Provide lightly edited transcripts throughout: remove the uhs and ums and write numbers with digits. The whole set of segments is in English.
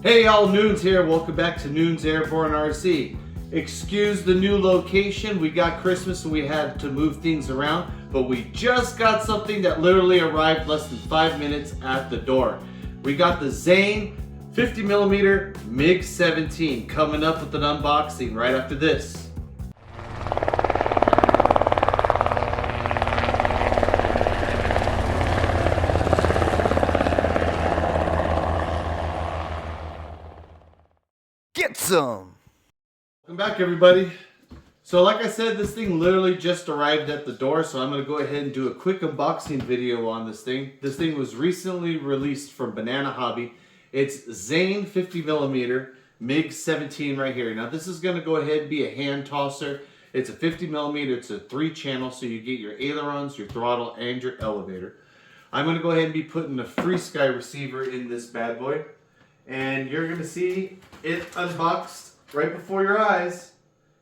Hey y'all, Noons here. Welcome back to Noons Airborne RC. Excuse the new location. We got Christmas and we had to move things around, but we just got something that literally arrived less than 5 minutes at the door. We got the Xane 50mm MIG-17 coming up with an unboxing right after this. Get some! Welcome back, everybody. So like I said, this thing literally just arrived at the door, so I'm going to go ahead and do a quick unboxing video on this thing. This thing was recently released from Banana Hobby. It's Xane 50mm MIG-17 right here. Now this is going to go ahead and be a hand tosser. It's a 50mm, it's a 3-channel, so you get your ailerons, your throttle, and your elevator. I'm going to go ahead and be putting a FrSky receiver in this bad boy. And you're going to see it unboxed right before your eyes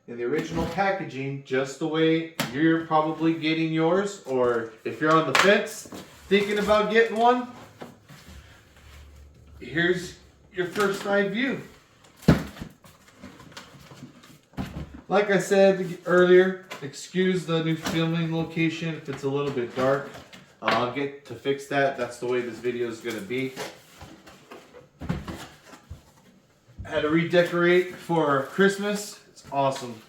in the original packaging, just the way you're probably getting yours, or if you're on the fence thinking about getting one, here's your first eye view. Like I said earlier, excuse the new filming location if it's a little bit dark. I'll get to fix that. That's the way this video is going to be. Had to redecorate for Christmas. It's awesome.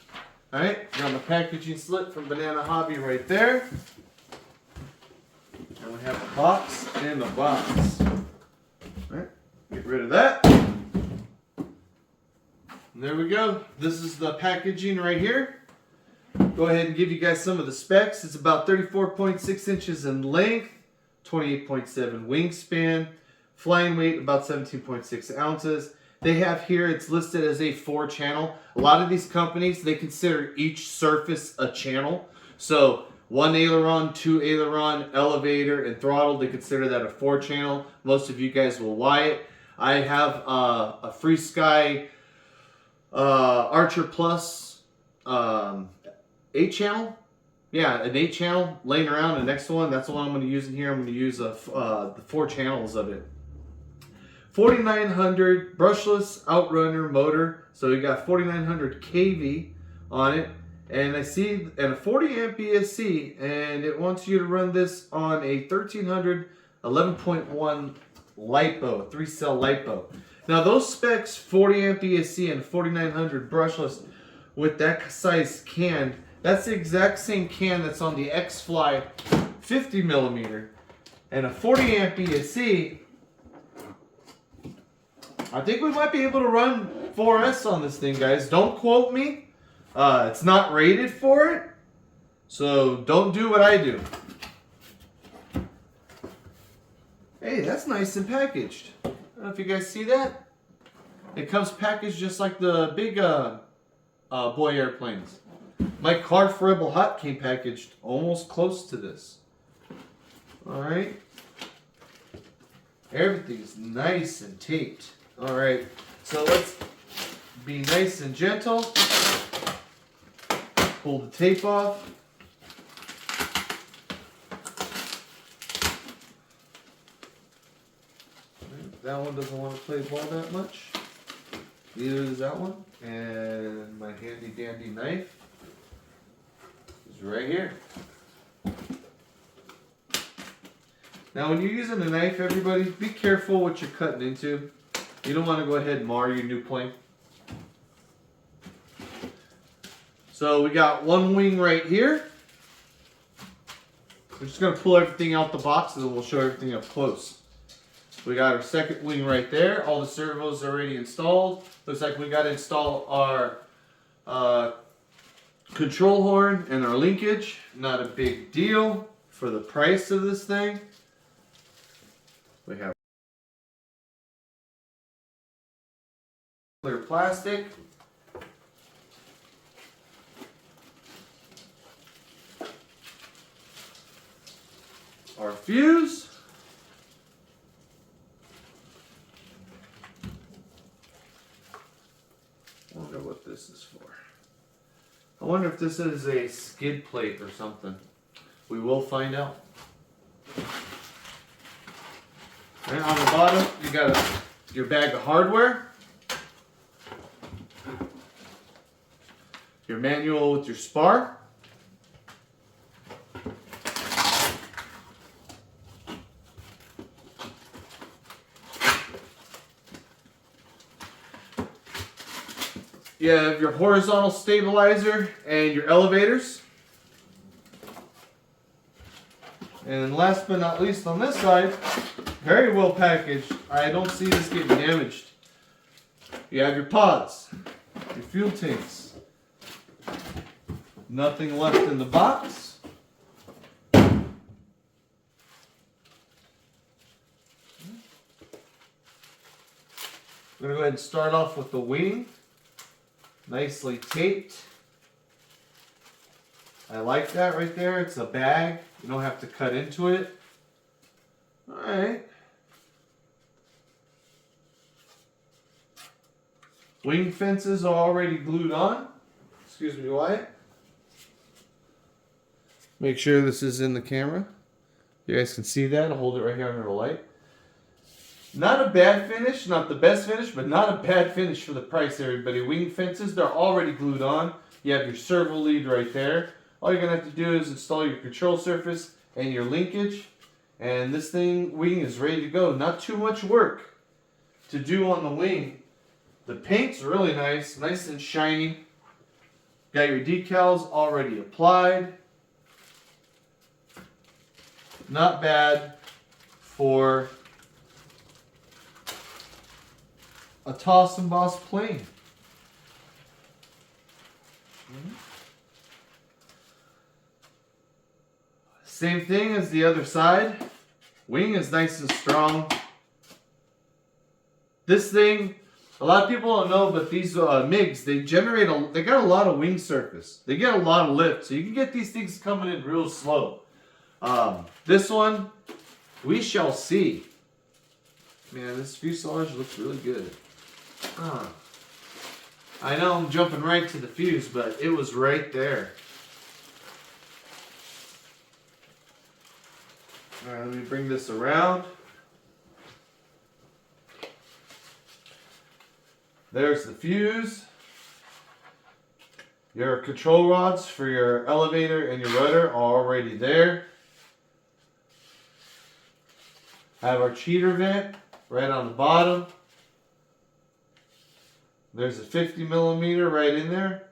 Alright, got the packaging slip from Banana Hobby right there. And we have a box in the box. Alright, get rid of that. And there we go. This is the packaging right here. Go ahead and give you guys some of the specs. It's about 34.6 inches in length, 28.7 wingspan, flying weight about 17.6 ounces. They have here, it's listed as a 4-channel. A lot of these companies, they consider each surface a channel. So 1 aileron, 2 aileron, elevator, and throttle, they consider that a 4-channel. Most of you guys will Y it. I have a FrSky Archer Plus 8-channel. Yeah, an 8-channel laying around. The next one, that's the one I'm going to use in here. I'm going to use the 4 channels of it. 4900 brushless outrunner motor, so we got 4900 kV on it, and I see and a 40 amp ESC, and it wants you to run this on a 1300 11.1 lipo, 3-cell lipo. Now those specs, 40 amp ESC and 4900 brushless with that size can, that's the exact same can that's on the X-Fly 50mm, and a 40 amp ESC. I think we might be able to run 4S on this thing, guys. Don't quote me. It's not rated for it, so don't do what I do. Hey, that's nice and packaged. I don't know if you guys see that. It comes packaged just like the big boy airplanes. My car for Rebel Hot came packaged almost close to this. Alright. Everything's nice and taped. Alright, so let's be nice and gentle. Pull the tape off. That one doesn't want to play ball that much. Neither does that one. And my handy dandy knife is right here. Now when you're using a knife, everybody, be careful what you're cutting into. You don't want to go ahead and mar your new plane. So we got one wing right here. We're just going to pull everything out the box and then we'll show everything up close. We got our second wing right there. All the servos are already installed. Looks like we got to install our control horn and our linkage. Not a big deal for the price of this thing. We have clear plastic. Our fuse. I wonder what this is for. I wonder if this is a skid plate or something. We will find out. And on the bottom, you got a your bag of hardware, your manual with your spar, you have your horizontal stabilizer and your elevators. And last but not least on this side, very well packaged. I don't see this getting damaged. You have your pods, your fuel tanks. Nothing left in the box. I'm going to go ahead and start off with the wing. Nicely taped. I like that right there. It's a bag. You don't have to cut into it. Alright. Wing fences are already glued on. Excuse me, Wyatt. Make sure this is in the camera. You guys can see that. I'll hold it right here under the light. Not a bad finish, not the best finish, but not a bad finish for the price, everybody. Wing fences, they're already glued on. You have your servo lead right there. All you're going to have to do is install your control surface and your linkage. And this wing is ready to go. Not too much work to do on the wing. The paint's really nice and shiny. Got your decals already applied. Not bad for a toss and boss plane. Same thing as the other side. Wing is nice and strong. This thing, a lot of people don't know, but these MIGs, they got a lot of wing surface. They get a lot of lift, so you can get these things coming in real slow. This one, we shall see. Man, this fuselage looks really good. I know I'm jumping right to the fuse, but it was right there. Alright, let me bring this around. There's the fuse. Your control rods for your elevator and your rudder are already there. Have our cheater vent right on the bottom. There's a 50 millimeter right in there.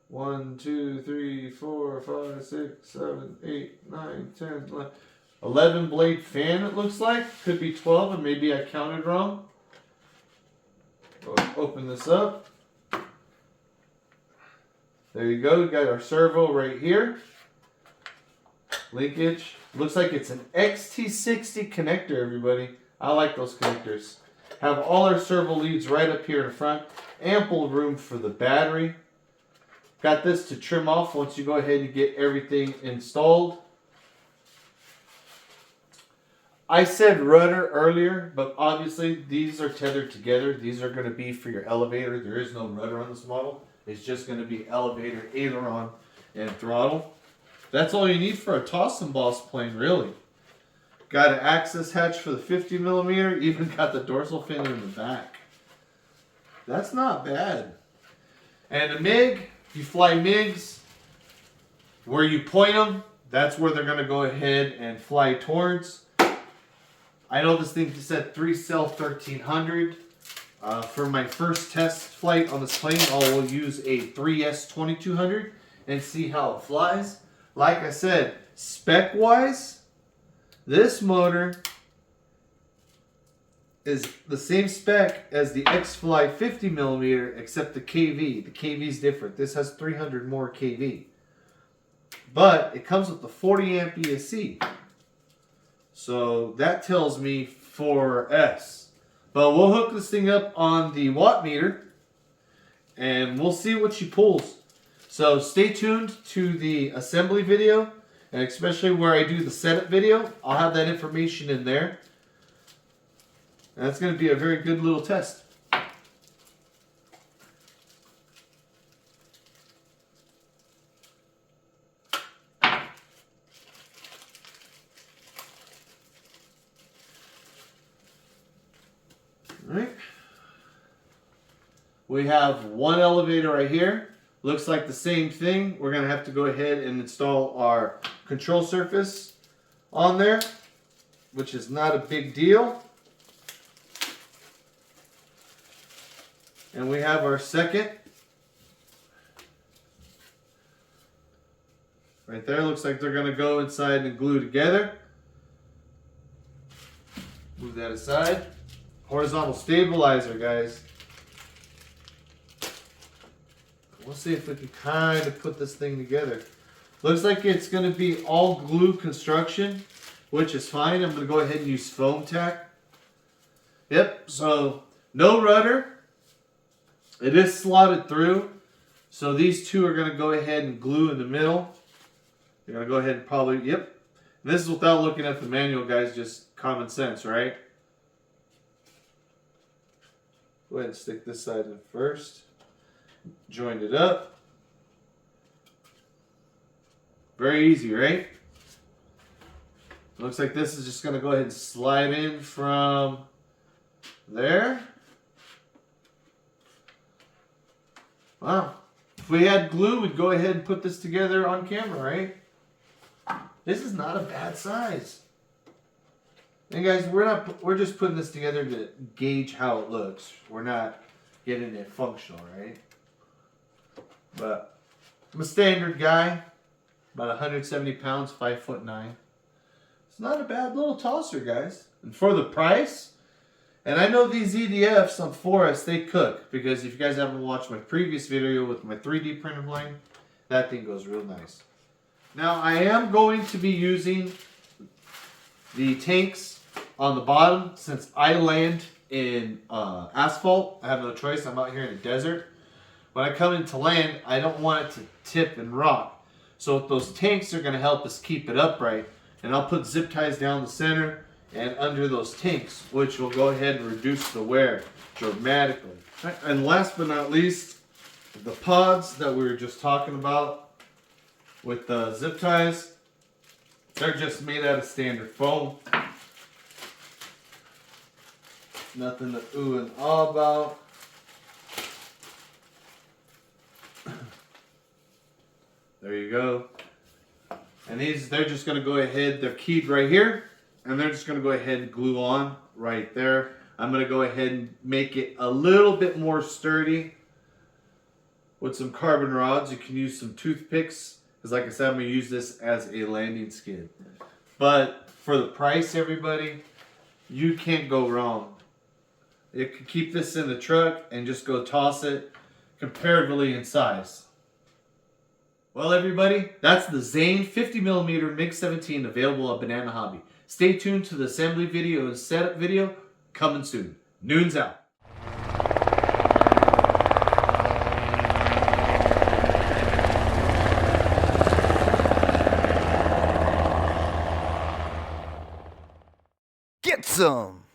1, 2, 3, 4, 5, 6, 7, 8, 9, 10, 11 blade fan, it looks like. Could be 12, and maybe I counted wrong. We'll open this up. There you go. We got our servo right here. Linkage. Looks like it's an XT60 connector, everybody. I like those connectors. Have all our servo leads right up here in front. Ample room for the battery. Got this to trim off once you go ahead and get everything installed. I said rudder earlier, but obviously these are tethered together. These are going to be for your elevator. There is no rudder on this model. It's just going to be elevator, aileron, and throttle. That's all you need for a toss and boss plane, really. Got an access hatch for the 50 millimeter. Even got the dorsal fin in the back. That's not bad. And a MIG, if you fly MIGs, where you point them, that's where they're going to go ahead and fly towards. I know this thing said 3-cell 1300. For my first test flight on this plane, I will use a 3S 2200 and see how it flies. Like I said, spec-wise, this motor is the same spec as the X-Fly 50 millimeter, except the KV. The KV is different. This has 300 more KV. But it comes with the 40 amp ESC. So that tells me 4S. But we'll hook this thing up on the watt meter and we'll see what she pulls. So stay tuned to the assembly video, and especially where I do the setup video. I'll have that information in there. And that's going to be a very good little test. We have one elevator right here. Looks like the same thing. We're gonna have to go ahead and install our control surface on there, which is not a big deal. And we have our second. Right there, looks like they're gonna go inside and glue together. Move that aside. Horizontal stabilizer, guys. We'll see if we can kind of put this thing together. Looks like it's gonna be all glue construction, which is fine. I'm gonna go ahead and use foam tack. Yep, so no rudder. It is slotted through. So these two are gonna go ahead and glue in the middle. You're gonna go ahead and probably, yep. And this is without looking at the manual, guys, just common sense, right? Go ahead and stick this side in first. Join it up. Very easy, right? Looks like this is just gonna go ahead and slide in from there. Wow. If we had glue, we'd go ahead and put this together on camera, right? This is not a bad size. And guys, we're just putting this together to gauge how it looks. We're not getting it functional, right? But I'm a standard guy, about 170 pounds, 5'9". It's not a bad little tosser, guys. And for the price, and I know these EDFs on Forest, they cook, because if you guys haven't watched my previous video with my 3D printer blank, that thing goes real nice. Now I am going to be using the tanks on the bottom. Since I land in asphalt, I have no choice. I'm out here in the desert. When I come into land, I don't want it to tip and rock. So those tanks are going to help us keep it upright. And I'll put zip ties down the center and under those tanks, which will go ahead and reduce the wear dramatically. And last but not least, the pods that we were just talking about with the zip ties, they're just made out of standard foam. Nothing to ooh and ah about. There you go. And these, they're just going to go ahead, they're keyed right here, and they're just going to go ahead and glue on right there. I'm going to go ahead and make it a little bit more sturdy with some carbon rods. You can use some toothpicks, because like I said, I'm going to use this as a landing skid. But for the price, everybody, you can't go wrong. You can keep this in the truck and just go toss it comparatively in size. Well, everybody, that's the Xane 50mm MiG-17 available at Banana Hobby. Stay tuned to the assembly video and setup video coming soon. Noons out. Get some!